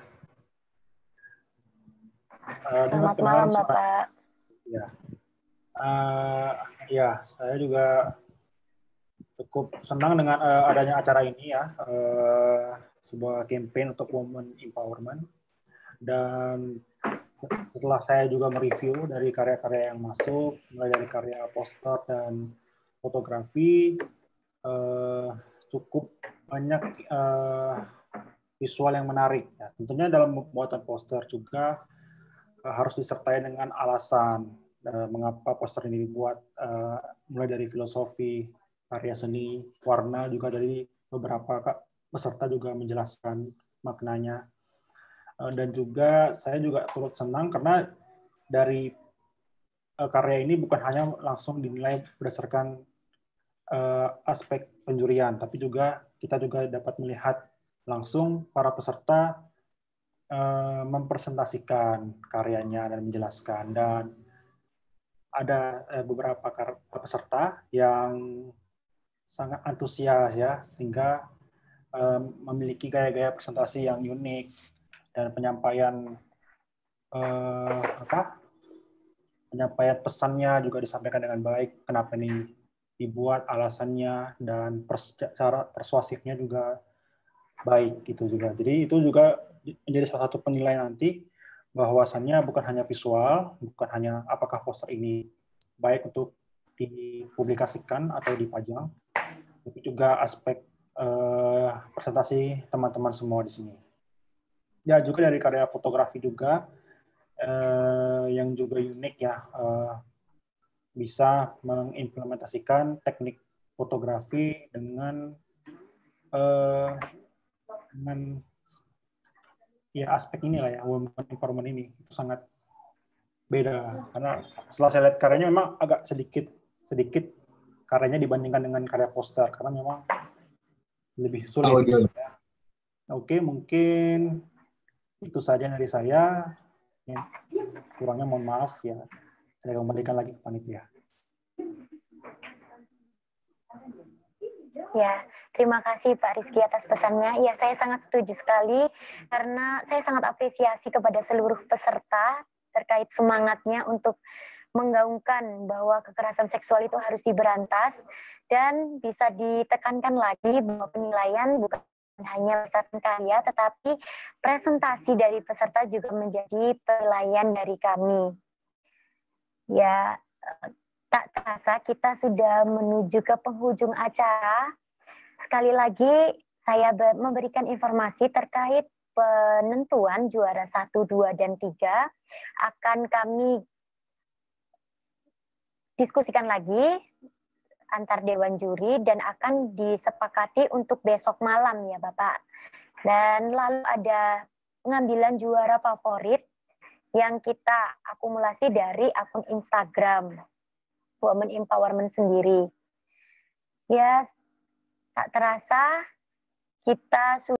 Selamat malam Bapak. Ya. Ya, saya juga cukup senang dengan adanya acara ini ya, sebuah campaign untuk women empowerment. Dan setelah saya juga mereview dari karya-karya yang masuk, mulai dari karya poster dan fotografi, cukup banyak visual yang menarik. Ya. Tentunya dalam pembuatan poster juga harus disertai dengan alasan mengapa poster ini dibuat, mulai dari filosofi, karya seni, warna, juga dari beberapa peserta juga menjelaskan maknanya. Dan juga saya juga turut senang karena dari karya ini bukan hanya langsung dinilai berdasarkan aspek penjurian, tapi juga kita juga dapat melihat langsung para peserta mempresentasikan karyanya dan menjelaskan, dan ada beberapa peserta yang sangat antusias ya, sehingga memiliki gaya-gaya presentasi yang unik dan penyampaian penyampaian pesannya juga disampaikan dengan baik, kenapa ini dibuat, alasannya, dan cara persuasifnya juga baik gitu juga. Jadi itu juga menjadi salah satu penilaian nanti bahwasannya bukan hanya visual, bukan hanya apakah poster ini baik untuk dipublikasikan atau dipajang, tapi juga aspek presentasi teman-teman semua di sini. Ya, juga dari karya fotografi juga yang juga unik ya, bisa mengimplementasikan teknik fotografi dengan ya aspek inilah ya, women empowerment ini itu sangat beda, karena setelah saya lihat karyanya memang agak sedikit karyanya dibandingkan dengan karya poster, karena memang lebih sulit. Ya. Oke, mungkin itu saja dari saya. Kurangnya mohon maaf ya. Saya kembalikan lagi ke panitia. Ya, terima kasih Pak Rizky atas pesannya. Ya, saya sangat setuju sekali karena saya sangat apresiasi kepada seluruh peserta terkait semangatnya untuk menggaungkan bahwa kekerasan seksual itu harus diberantas, dan bisa ditekankan lagi bahwa penilaian bukan hanya berdasarkan karya, tetapi presentasi dari peserta juga menjadi penilaian dari kami. Ya, tak terasa kita sudah menuju ke penghujung acara. Sekali lagi saya memberikan informasi terkait penentuan juara 1, 2, dan 3 akan kami diskusikan lagi antar dewan juri dan akan disepakati untuk besok malam ya Bapak. Dan lalu ada pengambilan juara favorit yang kita akumulasi dari akun Instagram Women Empowerment sendiri. Ya, tak terasa kita sudah